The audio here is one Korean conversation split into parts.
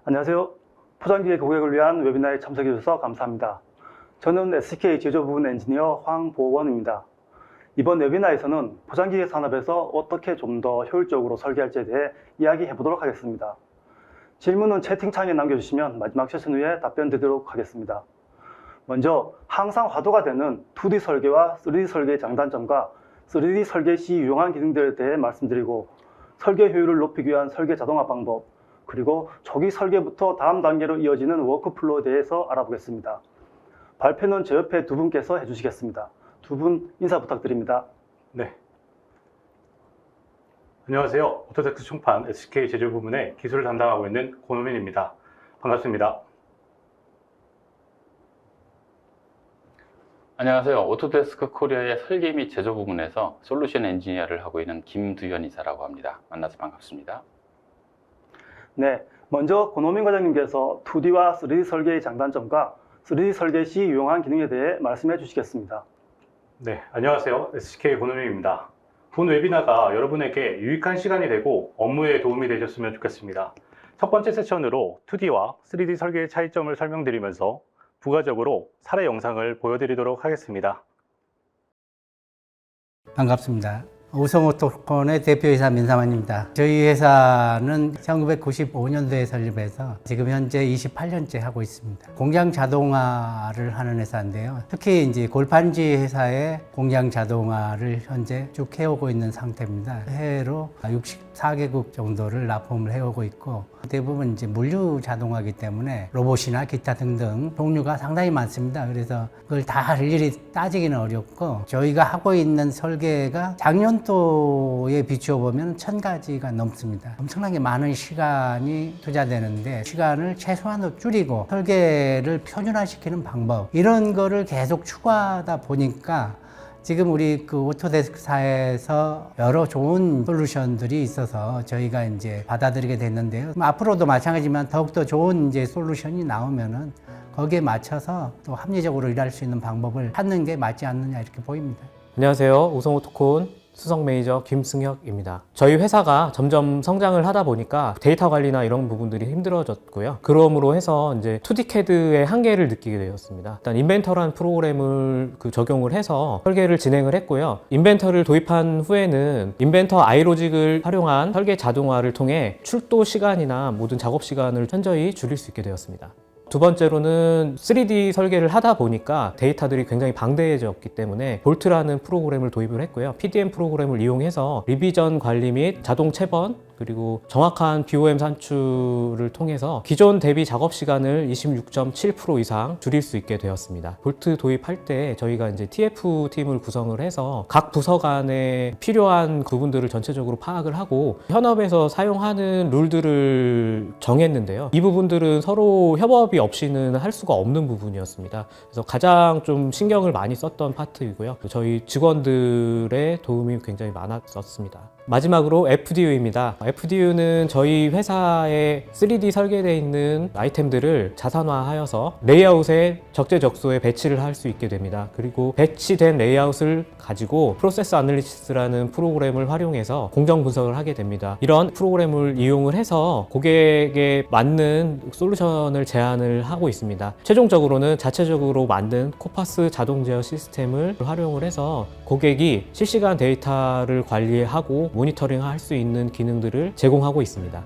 안녕하세요. 포장기계 고객을 위한 웨비나에 참석해 주셔서 감사합니다. 저는 SK 제조부문 엔지니어 황보원입니다. 이번 웨비나에서는 포장기계 산업에서 어떻게 좀 더 효율적으로 설계할지에 대해 이야기해 보도록 하겠습니다. 질문은 채팅창에 남겨주시면 마지막 세션 후에 답변 드리도록 하겠습니다. 먼저 항상 화두가 되는 2D 설계와 3D 설계의 장단점과 3D 설계 시 유용한 기능들에 대해 말씀드리고, 설계 효율을 높이기 위한 설계 자동화 방법, 그리고 초기 설계부터 다음 단계로 이어지는 워크플로우에 대해서 알아보겠습니다. 발표는 제 옆에 두 분께서 해주시겠습니다. 두 분 인사 부탁드립니다. 네. 안녕하세요. 오토데스크 총판 SK 제조부문의 기술을 담당하고 있는 권호민입니다. 반갑습니다. 안녕하세요. 오토데스크 코리아의 설계 및 제조 부문에서 솔루션 엔지니어를 하고 있는 김두현 이사라고 합니다. 만나서 반갑습니다. 네, 먼저 권호민 과장님께서 2D와 3D 설계의 장단점과 3D 설계 시 유용한 기능에 대해 말씀해 주시겠습니다. 네, 안녕하세요. SK 권호민입니다. 본 웨비나가 여러분에게 유익한 시간이 되고 업무에 도움이 되셨으면 좋겠습니다. 첫 번째 세션으로 2D와 3D 설계의 차이점을 설명드리면서 부가적으로 사례 영상을 보여드리도록 하겠습니다. 반갑습니다. 우성오토콘의 대표이사 민사만입니다. 저희 회사는 1995년도에 설립해서 지금 현재 28년째 하고 있습니다. 공장 자동화를 하는 회사인데요. 특히 이제 골판지 회사의 공장 자동화를 현재 쭉 해오고 있는 상태입니다. 해외로 64개국 정도를 납품을 해오고 있고, 대부분 이제 물류 자동화이기 때문에 로봇이나 기타 등등 종류가 상당히 많습니다. 그래서 그걸 다 일일이 따지기는 어렵고, 저희가 하고 있는 설계가 작년도에 비추어 보면 1000가지가 넘습니다. 엄청나게 많은 시간이 투자되는데, 시간을 최소한으로 줄이고 설계를 표준화시키는 방법, 이런 거를 계속 추구하다 보니까 지금 우리 그 오토데스크사에서 여러 좋은 솔루션들이 있어서 저희가 이제 받아들이게 됐는데요. 앞으로도 마찬가지지만 더욱더 좋은 이제 솔루션이 나오면은 거기에 맞춰서 또 합리적으로 일할 수 있는 방법을 찾는 게 맞지 않느냐, 이렇게 보입니다. 안녕하세요. 우성오토콘 수석 매니저 김승혁입니다. 저희 회사가 점점 성장을 하다 보니까 데이터 관리나 이런 부분들이 힘들어졌고요. 그러므로 해서 이제 2D CAD의 한계를 느끼게 되었습니다. 일단 인벤터라는 프로그램을 적용을 해서 설계를 진행을 했고요. 인벤터를 도입한 후에는 인벤터 아이로직을 활용한 설계 자동화를 통해 출도 시간이나 모든 작업 시간을 현저히 줄일 수 있게 되었습니다. 두 번째로는 3D 설계를 하다 보니까 데이터들이 굉장히 방대해졌기 때문에 볼트라는 프로그램을 도입을 했고요. PDM 프로그램을 이용해서 리비전 관리 및 자동 채번, 그리고 정확한 BOM 산출을 통해서 기존 대비 작업 시간을 26.7% 이상 줄일 수 있게 되었습니다. 볼트 도입할 때 저희가 이제 TF 팀을 구성을 해서 각 부서 간에 필요한 부분들을 전체적으로 파악을 하고 현업에서 사용하는 룰들을 정했는데요. 이 부분들은 서로 협업이 없이는 할 수가 없는 부분이었습니다. 그래서 가장 좀 신경을 많이 썼던 파트이고요. 저희 직원들의 도움이 굉장히 많았었습니다. 마지막으로 FDU입니다. FDU는 저희 회사에 3D 설계되어 있는 아이템들을 자산화하여서 레이아웃에 적재적소에 배치를 할 수 있게 됩니다. 그리고 배치된 레이아웃을 가지고 프로세스 아널리시스라는 프로그램을 활용해서 공정 분석을 하게 됩니다. 이런 프로그램을 이용을 해서 고객에 맞는 솔루션을 제안을 하고 있습니다. 최종적으로는 자체적으로 만든 코파스 자동 제어 시스템을 활용을 해서 고객이 실시간 데이터를 관리하고 모니터링 할 수 있는 기능들을 제공하고 있습니다.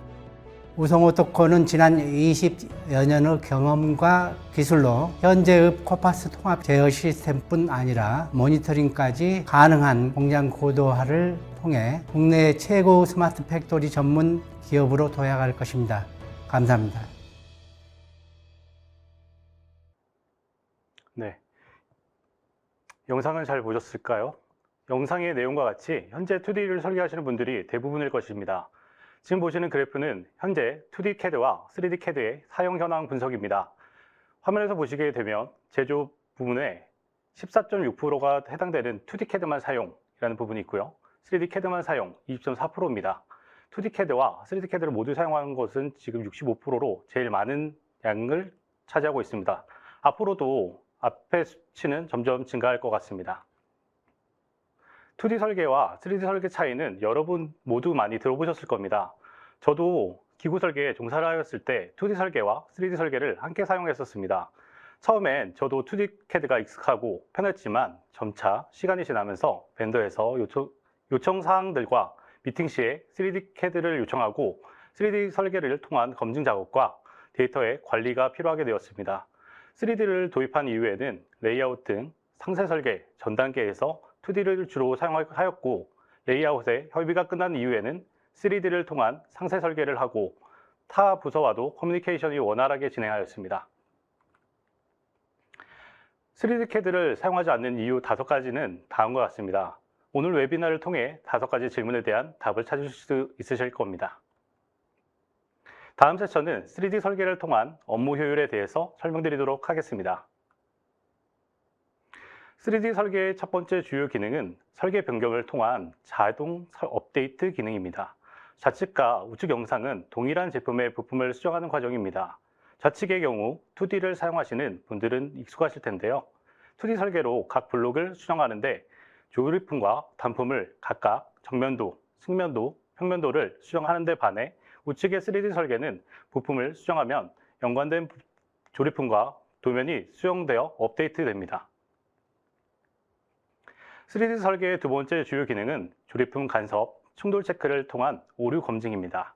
우성오토콘은 지난 20여 년의 경험과 기술로 현재의 코파스 통합 제어 시스템뿐 아니라 모니터링까지 가능한 공장 고도화를 통해 국내 최고 스마트 팩토리 전문 기업으로 도약할 것입니다. 감사합니다. 네. 영상은 잘 보셨을까요? 영상의 내용과 같이 현재 2D를 설계하시는 분들이 대부분일 것입니다. 지금 보시는 그래프는 현재 2D CAD와 3D CAD의 사용 현황 분석입니다. 화면에서 보시게 되면 제조 부문에 14.6%가 해당되는 2D CAD만 사용이라는 부분이 있고요. 3D CAD만 사용 20.4%입니다. 2D CAD와 3D CAD를 모두 사용하는 것은 지금 65%로 제일 많은 양을 차지하고 있습니다. 앞으로도 앞의 수치는 점점 증가할 것 같습니다. 2D 설계와 3D 설계 차이는 여러분 모두 많이 들어보셨을 겁니다. 저도 기구 설계에 종사를 하였을 때 2D 설계와 3D 설계를 함께 사용했었습니다. 처음엔 저도 2D CAD가 익숙하고 편했지만 점차 시간이 지나면서 벤더에서 요청 사항들과 미팅 시에 3D CAD를 요청하고 3D 설계를 통한 검증 작업과 데이터의 관리가 필요하게 되었습니다. 3D를 도입한 이후에는 레이아웃 등 상세 설계 전 단계에서 2D를 주로 사용하였고, 레이아웃의 협의가 끝난 이후에는 3D를 통한 상세 설계를 하고 타 부서와도 커뮤니케이션이 원활하게 진행하였습니다. 3D CAD를 사용하지 않는 이유 5가지는 다음과 같습니다. 오늘 웨비나를 통해 5가지 질문에 대한 답을 찾을 수 있으실 겁니다. 다음 세션은 3D 설계를 통한 업무 효율에 대해서 설명드리도록 하겠습니다. 3D 설계의 첫 번째 주요 기능은 설계 변경을 통한 자동 업데이트 기능입니다. 좌측과 우측 영상은 동일한 제품의 부품을 수정하는 과정입니다. 좌측의 경우 2D를 사용하시는 분들은 익숙하실 텐데요. 2D 설계로 각 블록을 수정하는데 조립품과 단품을 각각 정면도, 측면도, 평면도를 수정하는 데 반해 우측의 3D 설계는 부품을 수정하면 연관된 조립품과 도면이 수정되어 업데이트됩니다. 3D 설계의 두 번째 주요 기능은 조립품 간섭, 충돌 체크를 통한 오류 검증입니다.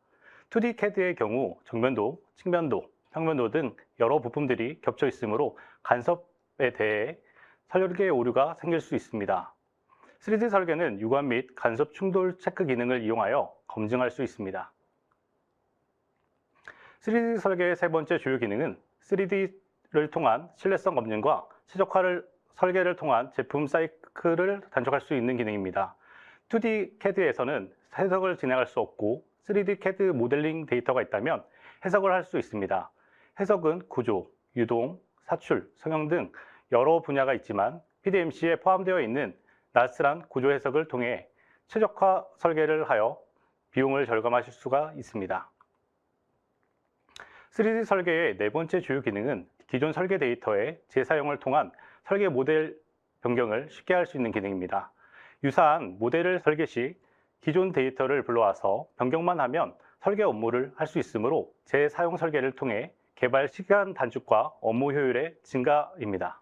2D CAD의 경우 정면도, 측면도, 평면도 등 여러 부품들이 겹쳐 있으므로 간섭에 대해 설계 오류가 생길 수 있습니다. 3D 설계는 유관 및 간섭 충돌 체크 기능을 이용하여 검증할 수 있습니다. 3D 설계의 세 번째 주요 기능은 3D를 통한 신뢰성 검증과 최적화 설계를 통한 제품 사이클을 단축할 수 있는 기능입니다. 2D CAD에서는 해석을 진행할 수 없고 3D CAD 모델링 데이터가 있다면 해석을 할 수 있습니다. 해석은 구조, 유동, 사출, 성형 등 여러 분야가 있지만 PDMC에 포함되어 있는 나스란 구조 해석을 통해 최적화 설계를 하여 비용을 절감하실 수가 있습니다. 3D 설계의 네 번째 주요 기능은 기존 설계 데이터의 재사용을 통한 설계 모델 변경을 쉽게 할 수 있는 기능입니다. 유사한 모델을 설계 시 기존 데이터를 불러와서 변경만 하면 설계 업무를 할 수 있으므로 재사용 설계를 통해 개발 시간 단축과 업무 효율의 증가입니다.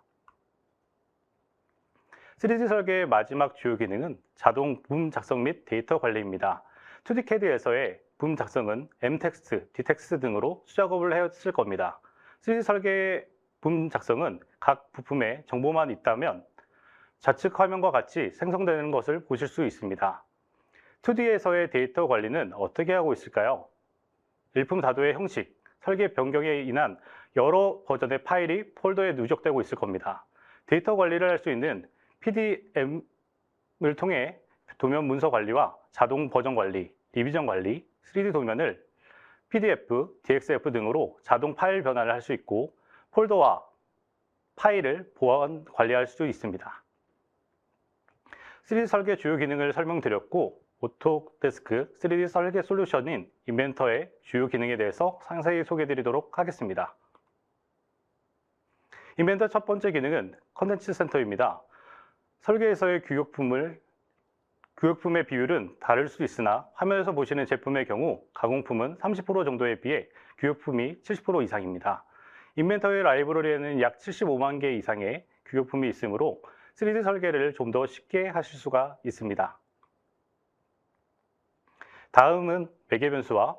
3D 설계의 마지막 주요 기능은 자동 부품 작성 및 데이터 관리입니다. 2D CAD에서의 부품 작성은 M텍스트, D텍스트 등으로 수작업을 했을 겁니다. 3D 설계의 부품 작성은 각 부품에 정보만 있다면 좌측 화면과 같이 생성되는 것을 보실 수 있습니다. 2D에서의 데이터 관리는 어떻게 하고 있을까요? 일품 다도의 형식, 설계 변경에 인한 여러 버전의 파일이 폴더에 누적되고 있을 겁니다. 데이터 관리를 할 수 있는 PDM을 통해 도면 문서 관리와 자동 버전 관리, 리비전 관리, 3D 도면을 PDF, DXF 등으로 자동 파일 변환을 할 수 있고 폴더와 파일을 보안 관리할 수 있습니다. 3D 설계 주요 기능을 설명드렸고 오토데스크 3D 설계 솔루션인 인벤터의 주요 기능에 대해서 상세히 소개해드리도록 하겠습니다. 인벤터 첫 번째 기능은 컨텐츠 센터입니다. 설계에서의 규격품의 비율은 다를 수 있으나 화면에서 보시는 제품의 경우 가공품은 30% 정도에 비해 규격품이 70% 이상입니다. 인벤터의 라이브러리에는 약 75만 개 이상의 규격품이 있으므로 3D 설계를 좀 더 쉽게 하실 수가 있습니다. 다음은 매개 변수와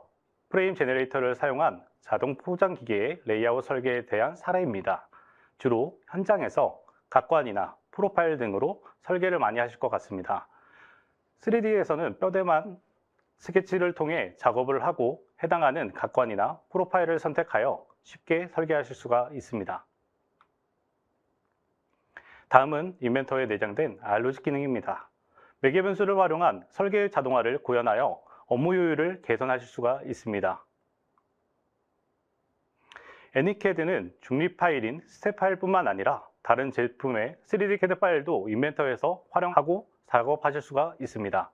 프레임 제너레이터를 사용한 자동 포장 기계의 레이아웃 설계에 대한 사례입니다. 주로 현장에서 각관이나 프로파일 등으로 설계를 많이 하실 것 같습니다. 3D에서는 뼈대만 스케치를 통해 작업을 하고 해당하는 각관이나 프로파일을 선택하여 쉽게 설계하실 수가 있습니다. 다음은 인벤터에 내장된 R로직 기능입니다. 매개 변수를 활용한 설계 자동화를 구현하여 업무 효율을 개선하실 수가 있습니다. 애니CAD는 중립 파일인 스텝 파일뿐만 아니라 다른 제품의 3D CAD 파일도 인벤터에서 활용하고 작업하실 수가 있습니다.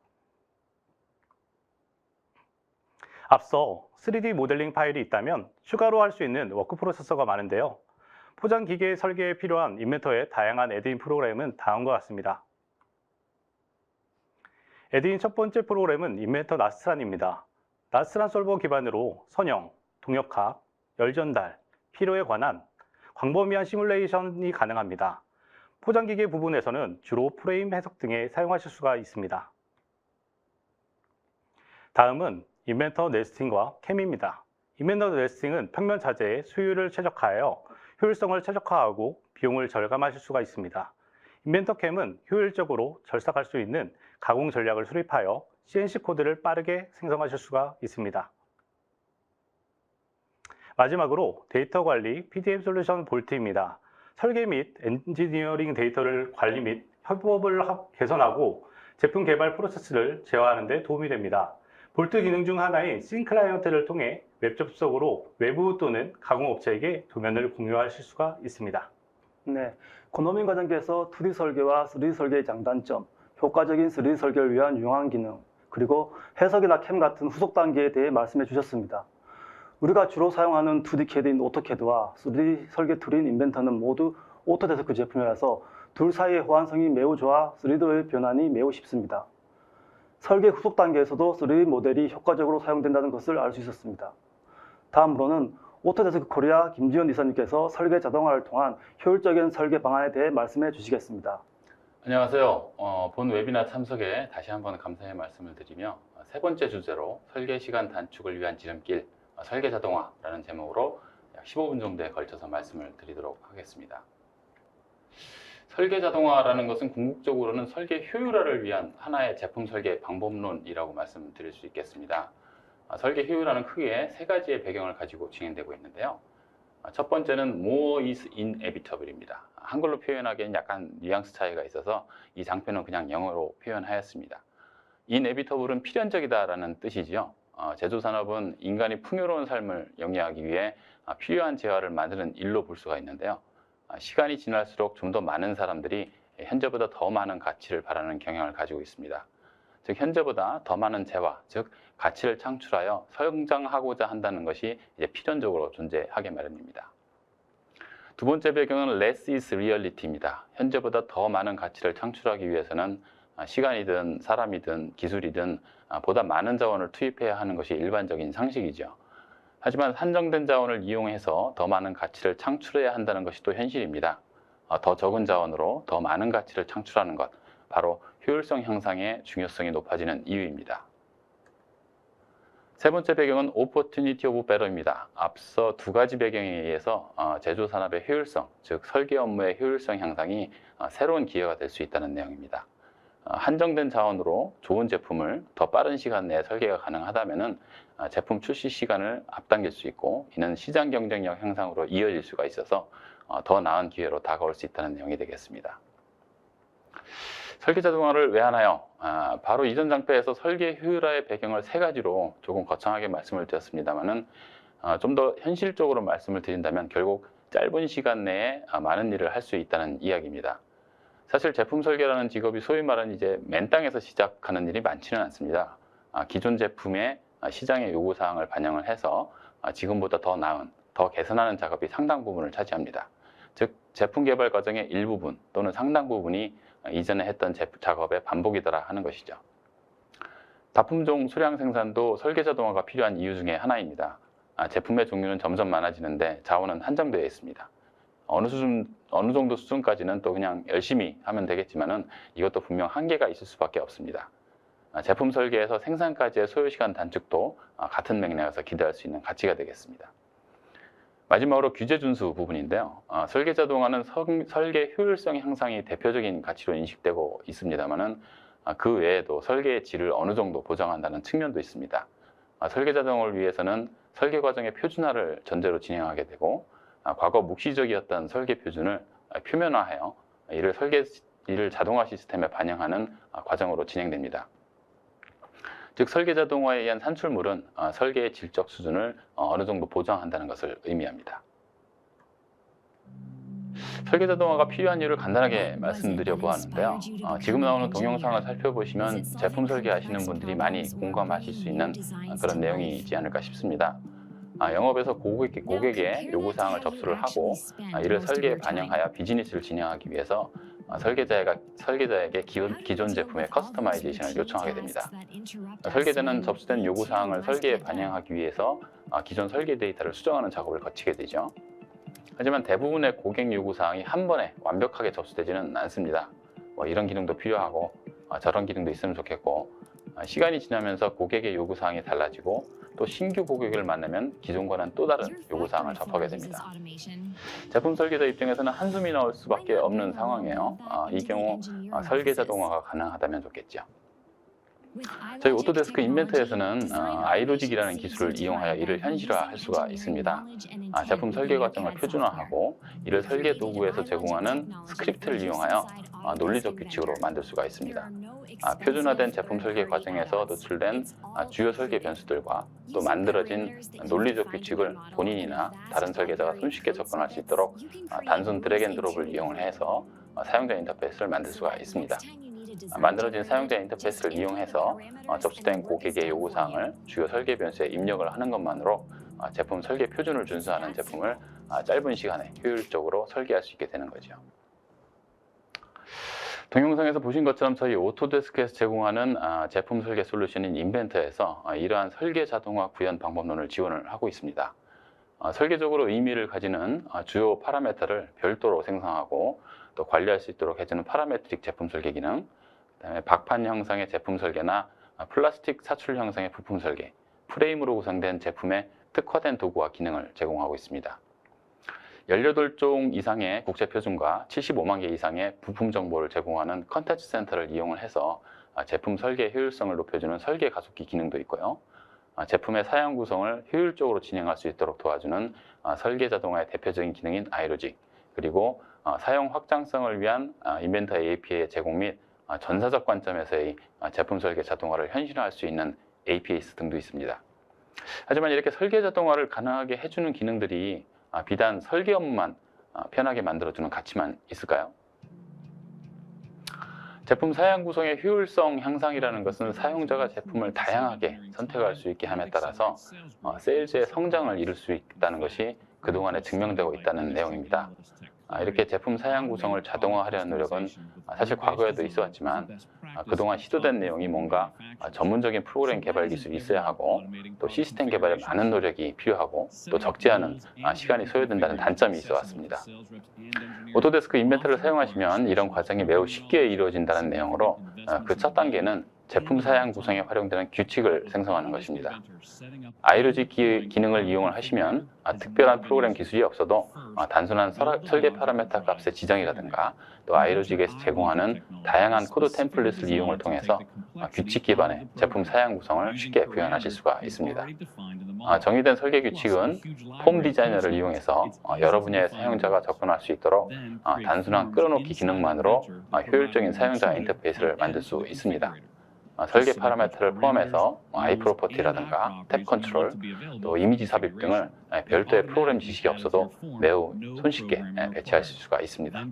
앞서 3D 모델링 파일이 있다면 추가로 할 수 있는 워크 프로세서가 많은데요. 포장 기계 설계에 필요한 인벤터의 다양한 애드인 프로그램은 다음과 같습니다. 애드인 첫 번째 프로그램은 인벤터 나스란입니다. 나스란 솔버 기반으로 선형, 동역학, 열전달, 필요에 관한 광범위한 시뮬레이션이 가능합니다. 포장기계 부분에서는 주로 프레임 해석 등에 사용하실 수가 있습니다. 다음은 인벤터 네스팅과 캠입니다. 인벤터 네스팅은 평면 자재의 수율을 최적화하여 효율성을 최적화하고 비용을 절감하실 수가 있습니다. 인벤터 캠은 효율적으로 절삭할 수 있는 가공 전략을 수립하여 CNC 코드를 빠르게 생성하실 수가 있습니다. 마지막으로 데이터 관리 PDM 솔루션 볼트입니다. 설계 및 엔지니어링 데이터를 관리 및 협업을 개선하고 제품 개발 프로세스를 제어하는 데 도움이 됩니다. 볼트 기능 중 하나인 싱클라이언트를 통해 웹 접속으로 외부 또는 가공업체에게 도면을 공유하실 수가 있습니다. 네, 고노민 과정기에서 2D 설계와 3D 설계의 장단점, 효과적인 3D 설계를 위한 유용한 기능, 그리고 해석이나 캠 같은 후속 단계에 대해 말씀해 주셨습니다. 우리가 주로 사용하는 2D CAD인 오토캐드와 3D 설계 툴인 인벤터는 모두 오토데스크 제품이라서 둘 사이의 호환성이 매우 좋아 3D의 변환이 매우 쉽습니다. 설계 후속 단계에서도 3D 모델이 효과적으로 사용된다는 것을 알 수 있었습니다. 다음으로는 오토데스크 코리아 김지현 이사님께서 설계 자동화를 통한 효율적인 설계 방안에 대해 말씀해 주시겠습니다. 안녕하세요. 본 웨비나 참석에 다시 한번 감사의 말씀을 드리며 세 번째 주제로 설계 시간 단축을 위한 지름길, 설계 자동화라는 제목으로 약 15분 정도에 걸쳐서 말씀을 드리도록 하겠습니다. 설계 자동화라는 것은 궁극적으로는 설계 효율화를 위한 하나의 제품 설계 방법론이라고 말씀드릴 수 있겠습니다. 설계 효율화는 크게 세 가지의 배경을 가지고 진행되고 있는데요. 첫 번째는 more is inevitable입니다. 한글로 표현하기엔 약간 뉘앙스 차이가 있어서 이 장표는 그냥 영어로 표현하였습니다. inevitable은 필연적이다라는 뜻이지요. 제조산업은 인간이 풍요로운 삶을 영위하기 위해 필요한 재화를 만드는 일로 볼 수가 있는데요. 시간이 지날수록 좀 더 많은 사람들이 현재보다 더 많은 가치를 바라는 경향을 가지고 있습니다. 즉 현재보다 더 많은 재화, 즉 가치를 창출하여 성장하고자 한다는 것이 이제 필연적으로 존재하게 마련입니다. 두 번째 배경은 less is reality입니다. 현재보다 더 많은 가치를 창출하기 위해서는 시간이든 사람이든 기술이든 보다 많은 자원을 투입해야 하는 것이 일반적인 상식이죠. 하지만 한정된 자원을 이용해서 더 많은 가치를 창출해야 한다는 것이 또 현실입니다. 더 적은 자원으로 더 많은 가치를 창출하는 것, 바로 효율성 향상의 중요성이 높아지는 이유입니다. 세 번째 배경은 opportunity of better입니다. 앞서 두 가지 배경에 의해서 제조산업의 효율성, 즉 설계 업무의 효율성 향상이 새로운 기회가 될 수 있다는 내용입니다. 한정된 자원으로 좋은 제품을 더 빠른 시간 내에 설계가 가능하다면 제품 출시 시간을 앞당길 수 있고 이는 시장 경쟁력 향상으로 이어질 수가 있어서 더 나은 기회로 다가올 수 있다는 내용이 되겠습니다. 설계 자동화를 왜 하나요? 바로 이전 장표에서 설계 효율화의 배경을 세 가지로 조금 거창하게 말씀을 드렸습니다만은 좀 더 현실적으로 말씀을 드린다면 결국 짧은 시간 내에 많은 일을 할 수 있다는 이야기입니다. 사실 제품 설계라는 직업이 소위 말하는 이제 맨 땅에서 시작하는 일이 많지는 않습니다. 기존 제품의 시장의 요구사항을 반영을 해서 지금보다 더 나은, 더 개선하는 작업이 상당 부분을 차지합니다. 즉 제품 개발 과정의 일부분 또는 상당 부분이 이전에 했던 작업의 반복이더라 하는 것이죠. 다품종 소량 생산도 설계 자동화가 필요한 이유 중에 하나입니다. 제품의 종류는 점점 많아지는데 자원은 한정되어 있습니다. 어느 정도 수준까지는 또 그냥 열심히 하면 되겠지만은 이것도 분명 한계가 있을 수밖에 없습니다. 제품 설계에서 생산까지의 소요시간 단축도 같은 맥락에서 기대할 수 있는 가치가 되겠습니다. 마지막으로 규제 준수 부분인데요. 설계 자동화는 설계 효율성 향상이 대표적인 가치로 인식되고 있습니다만은 그 외에도 설계의 질을 어느 정도 보장한다는 측면도 있습니다. 설계 자동화를 위해서는 설계 과정의 표준화를 전제로 진행하게 되고 과거 묵시적이었던 설계 표준을 표면화하여 이를 자동화 시스템에 반영하는 과정으로 진행됩니다. 즉 설계 자동화에 의한 산출물은 설계의 질적 수준을 어느 정도 보장한다는 것을 의미합니다. 설계 자동화가 필요한 이유를 간단하게 말씀드려 보았는데요. 지금 나오는 동영상을 살펴보시면 제품 설계하시는 분들이 많이 공감하실 수 있는 그런 내용이지 않을까 싶습니다. 영업에서 고객의 요구사항을 접수를 하고 이를 설계에 반영하여 비즈니스를 진행하기 위해서 설계자에게 기존 제품의 커스터마이제이션을 요청하게 됩니다. 설계자는 접수된 요구사항을 설계에 반영하기 위해서 기존 설계 데이터를 수정하는 작업을 거치게 되죠. 하지만 대부분의 고객 요구사항이 한 번에 완벽하게 접수되지는 않습니다. 이런 기능도 필요하고 저런 기능도 있으면 좋겠고, 시간이 지나면서 고객의 요구사항이 달라지고 또 신규 고객을 만나면 기존과는 또 다른 요구사항을 접하게 됩니다. 제품 설계자 입장에서는 한숨이 나올 수밖에 없는 상황이에요. 이 경우 설계 자동화가 가능하다면 좋겠죠. 저희 오토데스크 인벤터에서는 아이로직이라는 기술을 이용하여 이를 현실화할 수가 있습니다. 제품 설계 과정을 표준화하고 이를 설계 도구에서 제공하는 스크립트를 이용하여 논리적 규칙으로 만들 수가 있습니다. 표준화된 제품 설계 과정에서 노출된 주요 설계 변수들과 또 만들어진 논리적 규칙을 본인이나 다른 설계자가 손쉽게 접근할 수 있도록 단순 드래그 앤 드롭을 이용해서 사용자 인터페이스를 만들 수가 있습니다. 만들어진 사용자 인터페이스를 이용해서 접수된 고객의 요구사항을 주요 설계 변수에 입력을 하는 것만으로 제품 설계 표준을 준수하는 제품을 짧은 시간에 효율적으로 설계할 수 있게 되는 거죠. 동영상에서 보신 것처럼 저희 오토데스크에서 제공하는 제품 설계 솔루션인 인벤터에서 이러한 설계 자동화 구현 방법론을 지원을 하고 있습니다. 설계적으로 의미를 가지는 주요 파라미터를 별도로 생성하고 또 관리할 수 있도록 해주는 파라메트릭 제품 설계 기능, 그다음에 박판 형상의 제품 설계나 플라스틱 사출 형상의 부품 설계, 프레임으로 구성된 제품의 특화된 도구와 기능을 제공하고 있습니다. 18종 이상의 국제 표준과 75만 개 이상의 부품 정보를 제공하는 컨텐츠 센터를 이용을 해서 제품 설계 효율성을 높여주는 설계 가속기 기능도 있고요. 제품의 사양 구성을 효율적으로 진행할 수 있도록 도와주는 설계 자동화의 대표적인 기능인 아이로직, 그리고 사용 확장성을 위한 인벤터 API의 제공 및 전사적 관점에서의 제품 설계 자동화를 현실화할 수 있는 APIs 등도 있습니다. 하지만 이렇게 설계 자동화를 가능하게 해주는 기능들이 비단 설계 업무만 편하게 만들어주는 가치만 있을까요? 제품 사양 구성의 효율성 향상이라는 것은 사용자가 제품을 다양하게 선택할 수 있게 함에 따라서 세일즈의 성장을 이룰 수 있다는 것이 그동안에 증명되고 있다는 내용입니다. 이렇게 제품 사양 구성을 자동화하려는 노력은 사실 과거에도 있어 왔지만 그동안 시도된 내용이 뭔가 전문적인 프로그램 개발 기술이 있어야 하고 또 시스템 개발에 많은 노력이 필요하고 또 적지 않은 시간이 소요된다는 단점이 있어 왔습니다. 오토데스크 인벤터를 사용하시면 이런 과정이 매우 쉽게 이루어진다는 내용으로 그 첫 단계는 제품 사양 구성에 활용되는 규칙을 생성하는 것입니다. 아이로직 기능을 이용을 하시면 특별한 프로그램 기술이 없어도 단순한 설계 파라미터 값의 지정이라든가 또 아이로직에서 제공하는 다양한 코드 템플릿을 이용을 통해서 규칙 기반의 제품 사양 구성을 쉽게 구현하실 수가 있습니다. 정의된 설계 규칙은 폼 디자이너를 이용해서 여러 분야의 사용자가 접근할 수 있도록 단순한 끌어놓기 기능만으로 효율적인 사용자 인터페이스를 만들 수 있습니다. 설계 파라미터를 포함해서 iProperty라든가 탭 컨트롤, 또 이미지 삽입 등을 별도의 프로그램 지식이 없어도 매우 손쉽게 배치하실 수가 있습니다.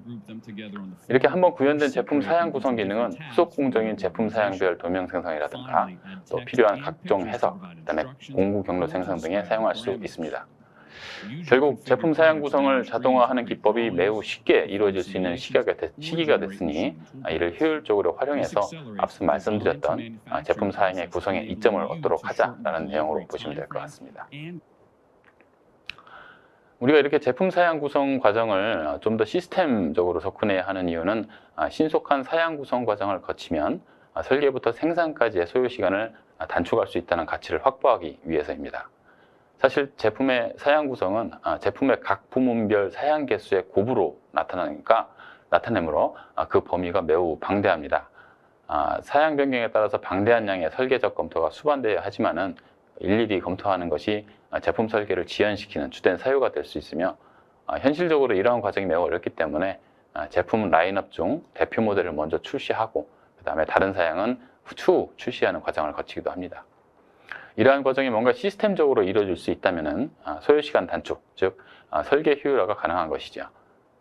이렇게 한번 구현된 제품 사양 구성 기능은 후속 공정인 제품 사양별 도명 생성이라든가 또 필요한 각종 해석, 그다음에 공구 경로 생성 등에 사용할 수 있습니다. 결국 제품 사양 구성을 자동화하는 기법이 매우 쉽게 이루어질 수 있는 시기가 됐으니 이를 효율적으로 활용해서 앞서 말씀드렸던 제품 사양의 구성에 이점을 얻도록 하자라는 내용으로 보시면 될 것 같습니다. 우리가 이렇게 제품 사양 구성 과정을 좀 더 시스템적으로 접근해야 하는 이유는 신속한 사양 구성 과정을 거치면 설계부터 생산까지의 소요 시간을 단축할 수 있다는 가치를 확보하기 위해서입니다. 사실 제품의 사양 구성은 제품의 각 부문별 사양 개수의 곱으로 나타내므로 그 범위가 매우 방대합니다. 사양 변경에 따라서 방대한 양의 설계적 검토가 수반되어야 하지만은 일일이 검토하는 것이 제품 설계를 지연시키는 주된 사유가 될 수 있으며 현실적으로 이러한 과정이 매우 어렵기 때문에 제품 라인업 중 대표 모델을 먼저 출시하고 그 다음에 다른 사양은 추후 출시하는 과정을 거치기도 합니다. 이러한 과정이 뭔가 시스템적으로 이루어질 수 있다면 소요시간 단축, 즉 설계 효율화가 가능한 것이죠.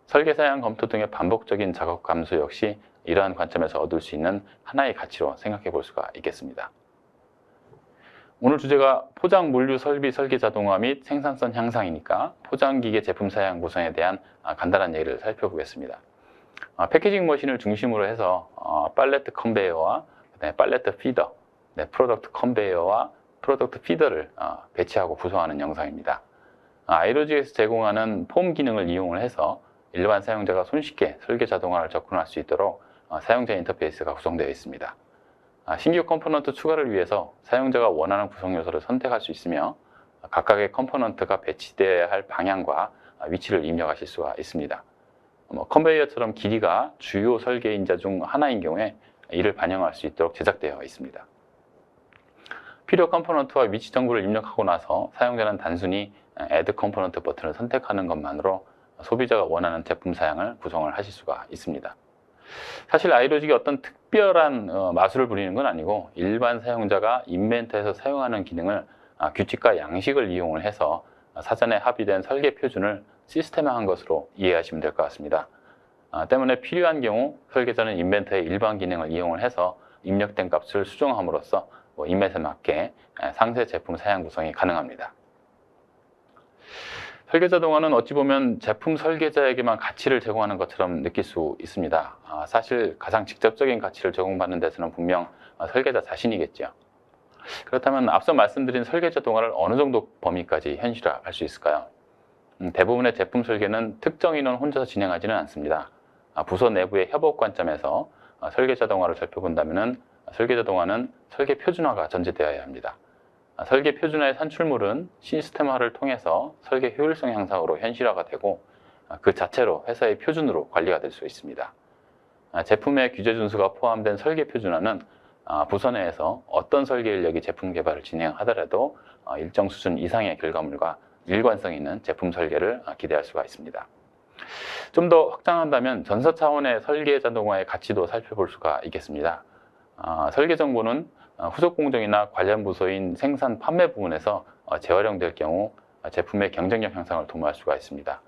설계 사양 검토 등의 반복적인 작업 감소 역시 이러한 관점에서 얻을 수 있는 하나의 가치로 생각해 볼 수가 있겠습니다. 오늘 주제가 포장 물류 설비 설계 자동화 및 생산성 향상이니까 포장기계 제품 사양 구성에 대한 간단한 예를 살펴보겠습니다. 패키징 머신을 중심으로 해서 팔레트 컨베이어와 그다음에 팔레트 피더, 프로덕트 컨베이어와 프로덕트 피더를 배치하고 구성하는 영상입니다. 아이로직에서 제공하는 폼 기능을 이용을 해서 일반 사용자가 손쉽게 설계 자동화를 접근할 수 있도록 사용자 인터페이스가 구성되어 있습니다. 신규 컴포넌트 추가를 위해서 사용자가 원하는 구성 요소를 선택할 수 있으며 각각의 컴포넌트가 배치되어야 할 방향과 위치를 입력하실 수가 있습니다. 컨베이어처럼 길이가 주요 설계 인자 중 하나인 경우에 이를 반영할 수 있도록 제작되어 있습니다. 필요 컴포넌트와 위치 정보를 입력하고 나서 사용자는 단순히 Add 컴포넌트 버튼을 선택하는 것만으로 소비자가 원하는 제품 사양을 구성을 하실 수가 있습니다. 사실 아이로직이 어떤 특별한 마술을 부리는 건 아니고 일반 사용자가 인벤터에서 사용하는 기능을 규칙과 양식을 이용을 해서 사전에 합의된 설계 표준을 시스템화한 것으로 이해하시면 될 것 같습니다. 때문에 필요한 경우 설계자는 인벤터의 일반 기능을 이용을 해서 입력된 값을 수정함으로써 인벤트에 맞게 상세 제품 사양 구성이 가능합니다. 설계 자동화는 어찌 보면 제품 설계자에게만 가치를 제공하는 것처럼 느낄 수 있습니다. 사실 가장 직접적인 가치를 제공받는 데서는 분명 설계자 자신이겠죠. 그렇다면 앞서 말씀드린 설계 자동화를 어느 정도 범위까지 현실화할 수 있을까요? 대부분의 제품 설계는 특정 인원 혼자서 진행하지는 않습니다. 부서 내부의 협업 관점에서 설계 자동화를 살펴본다면 설계 자동화는 설계 표준화가 전제되어야 합니다. 설계 표준화의 산출물은 시스템화를 통해서 설계 효율성 향상으로 현실화가 되고 그 자체로 회사의 표준으로 관리가 될 수 있습니다. 제품의 규제 준수가 포함된 설계 표준화는 부서 내에서 어떤 설계 인력이 제품 개발을 진행하더라도 일정 수준 이상의 결과물과 일관성 있는 제품 설계를 기대할 수가 있습니다. 좀 더 확장한다면 전사 차원의 설계 자동화의 가치도 살펴볼 수가 있겠습니다. 설계 정보는 후속 공정이나 관련 부서인 생산 판매 부분에서 재활용될 경우 제품의 경쟁력 향상을 도모할 수가 있습니다.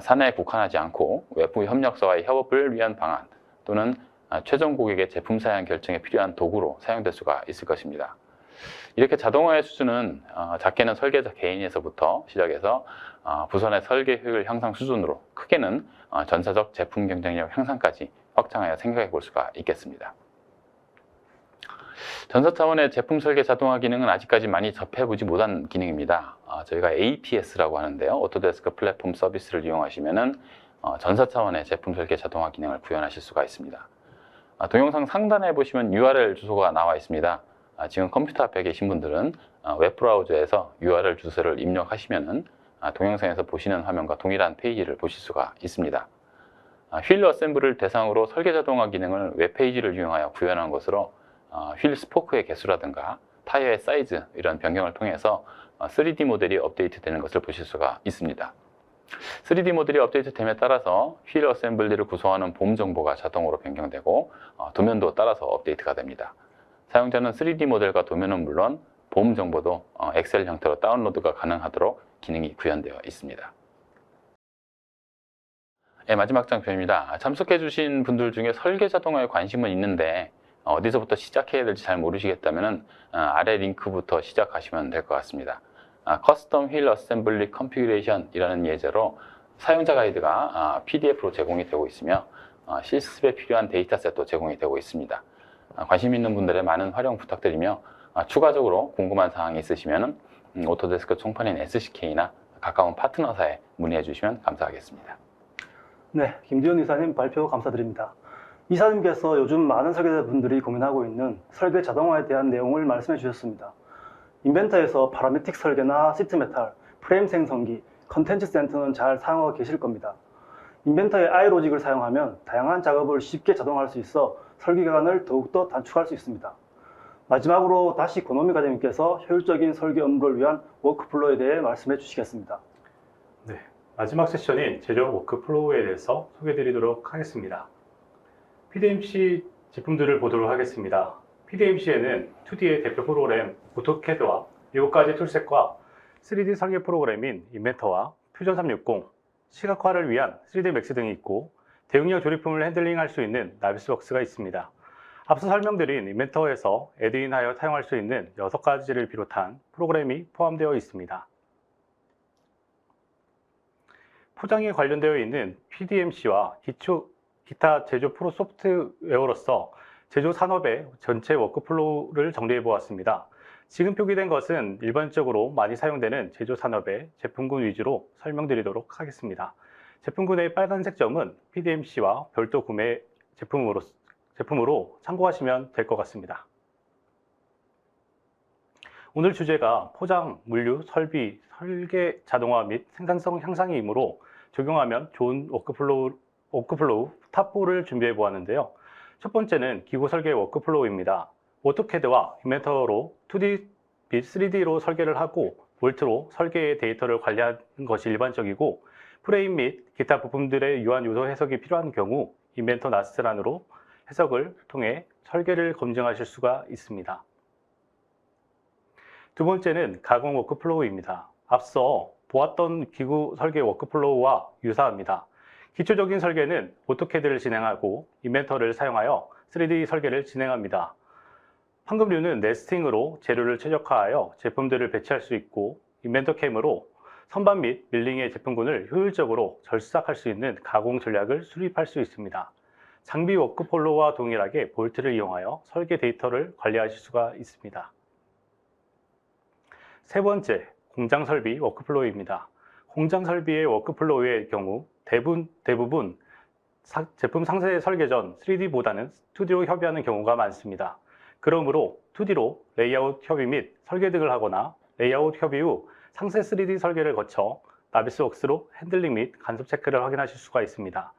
사내에 국한하지 않고 외부 협력사와의 협업을 위한 방안 또는 최종 고객의 제품 사양 결정에 필요한 도구로 사용될 수가 있을 것입니다. 이렇게 자동화의 수준은 작게는 설계자 개인에서부터 시작해서 부서 내 설계 효율 향상 수준으로 크게는 전사적 제품 경쟁력 향상까지 확장하여 생각해 볼 수가 있겠습니다. 전사 차원의 제품 설계 자동화 기능은 아직까지 많이 접해보지 못한 기능입니다. 저희가 APS라고 하는데요. 오토데스크 플랫폼 서비스를 이용하시면 전사 차원의 제품 설계 자동화 기능을 구현하실 수가 있습니다. 동영상 상단에 보시면 URL 주소가 나와 있습니다. 지금 컴퓨터 앞에 계신 분들은 웹브라우저에서 URL 주소를 입력하시면 동영상에서 보시는 화면과 동일한 페이지를 보실 수가 있습니다. 휠 어셈블을 대상으로 설계 자동화 기능을 웹페이지를 이용하여 구현한 것으로 휠 스포크의 개수라든가 타이어의 사이즈 이런 변경을 통해서 3D 모델이 업데이트되는 것을 보실 수가 있습니다. 3D 모델이 업데이트됨에 따라서 휠 어셈블리를 구성하는 봄 정보가 자동으로 변경되고 도면도 따라서 업데이트가 됩니다. 사용자는 3D 모델과 도면은 물론 봄 정보도 엑셀 형태로 다운로드가 가능하도록 기능이 구현되어 있습니다. 네, 마지막 장표입니다. 참석해 주신 분들 중에 설계 자동화에 관심은 있는데 어디서부터 시작해야 될지 잘 모르시겠다면 아래 링크부터 시작하시면 될 것 같습니다. 커스텀 휠 어셈블리 컨피규레이션이라는 예제로 사용자 가이드가 PDF로 제공이 되고 있으며 실습에 필요한 데이터셋도 제공이 되고 있습니다. 관심 있는 분들의 많은 활용 부탁드리며 추가적으로 궁금한 사항이 있으시면 오토데스크 총판인 SCK나 가까운 파트너사에 문의해 주시면 감사하겠습니다. 네, 김지훈 이사님 발표 감사드립니다. 이사님께서 요즘 많은 설계자분들이 고민하고 있는 설계 자동화에 대한 내용을 말씀해 주셨습니다. 인벤터에서 파라메틱 설계나 시트 메탈, 프레임 생성기, 컨텐츠 센터는 잘 사용하고 계실 겁니다. 인벤터의 아이로직을 사용하면 다양한 작업을 쉽게 자동화할 수 있어 설계 기간을 더욱더 단축할 수 있습니다. 마지막으로 다시 고노미 과장님께서 효율적인 설계 업무를 위한 워크플로우에 대해 말씀해 주시겠습니다. 네, 마지막 세션인 제조 워크플로우에 대해서 소개해 드리도록 하겠습니다. PDMC 제품들을 보도록 하겠습니다. PDMC에는 2D의 대표 프로그램 오토캐드와 7가지 툴셋과 3D 설계 프로그램인 인벤터와 퓨전 360, 시각화를 위한 3D 맥스 등이 있고 대용량 조립품을 핸들링할 수 있는 나비스웍스가 있습니다. 앞서 설명드린 인벤터에서 애드인하여 사용할 수 있는 6가지를 비롯한 프로그램이 포함되어 있습니다. 포장에 관련되어 있는 PDMC와 기타 제조 프로 소프트웨어로서 제조 산업의 전체 워크플로우를 정리해 보았습니다. 지금 표기된 것은 일반적으로 많이 사용되는 제조 산업의 제품군 위주로 설명드리도록 하겠습니다. 제품군의 빨간색 점은 PDMC와 별도 구매 제품으로 참고하시면 될 것 같습니다. 오늘 주제가 포장, 물류, 설비, 설계 자동화 및 생산성 향상이므로 적용하면 좋은 워크플로우 탑4를 준비해 보았는데요. 첫 번째는 기구 설계 워크플로우입니다. 오토캐드와 인벤터로 2D 및 3D로 설계를 하고 볼트로 설계의 데이터를 관리하는 것이 일반적이고 프레임 및 기타 부품들의 유한 요소 해석이 필요한 경우 인벤터 나스란으로 해석을 통해 설계를 검증하실 수가 있습니다. 두 번째는 가공 워크플로우입니다. 앞서 보았던 기구 설계 워크플로우와 유사합니다. 기초적인 설계는 오토캐드를 진행하고 인벤터를 사용하여 3D 설계를 진행합니다. 판금류는 네스팅으로 재료를 최적화하여 제품들을 배치할 수 있고 인벤터캠으로 선반 및 밀링의 제품군을 효율적으로 절삭할 수 있는 가공 전략을 수립할 수 있습니다. 장비 워크플로우와 동일하게 볼트를 이용하여 설계 데이터를 관리하실 수가 있습니다. 세 번째, 공장 설비 워크플로우입니다. 공장 설비의 워크플로우의 경우 대부분 제품 상세 설계 전 3D보다는 2D로 협의하는 경우가 많습니다. 그러므로 2D로 레이아웃 협의 및 설계 등을 하거나 레이아웃 협의 후 상세 3D 설계를 거쳐 나비스웍스로 핸들링 및 간섭 체크를 확인하실 수가 있습니다.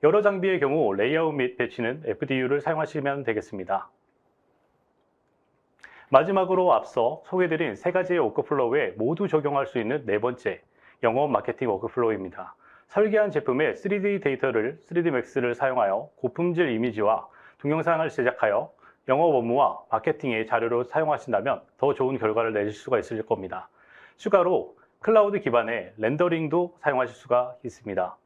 여러 장비의 경우 레이아웃 및 배치는 FDU를 사용하시면 되겠습니다. 마지막으로 앞서 소개드린 세 가지의 워크플로우에 모두 적용할 수 있는 네 번째, 영업 마케팅 워크플로우입니다. 설계한 제품의 3D 데이터를 3D 맥스를 사용하여 고품질 이미지와 동영상을 제작하여 영업 업무와 마케팅의 자료로 사용하신다면 더 좋은 결과를 내실 수가 있을 겁니다. 추가로 클라우드 기반의 렌더링도 사용하실 수가 있습니다.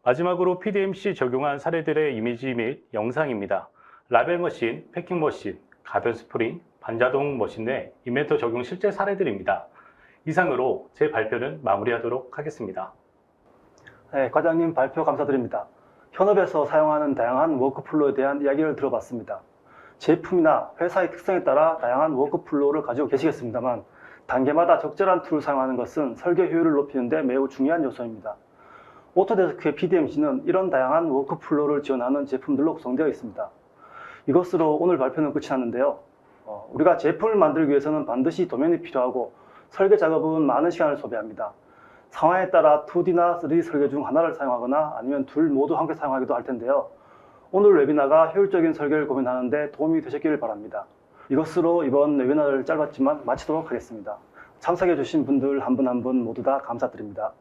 마지막으로 PDMC 적용한 사례들의 이미지 및 영상입니다. 라벨 머신, 패킹 머신, 가변 스프링, 반자동 머신 내 인벤터 적용 실제 사례들입니다. 이상으로 제 발표는 마무리하도록 하겠습니다. 네, 과장님 발표 감사드립니다. 현업에서 사용하는 다양한 워크플로우에 대한 이야기를 들어봤습니다. 제품이나 회사의 특성에 따라 다양한 워크플로우를 가지고 계시겠습니다만 단계마다 적절한 툴을 사용하는 것은 설계 효율을 높이는 데 매우 중요한 요소입니다. 오토데스크의 PDMC는 이런 다양한 워크플로우를 지원하는 제품들로 구성되어 있습니다. 이것으로 오늘 발표는 끝이 났는데요. 우리가 제품을 만들기 위해서는 반드시 도면이 필요하고 설계 작업은 많은 시간을 소비합니다. 상황에 따라 2D나 3D 설계 중 하나를 사용하거나 아니면 둘 모두 함께 사용하기도 할 텐데요. 오늘 웨비나가 효율적인 설계를 고민하는 데 도움이 되셨기를 바랍니다. 이것으로 이번 웨비나를 짧았지만 마치도록 하겠습니다. 참석해 주신 분들 한 분 한 분 모두 다 감사드립니다.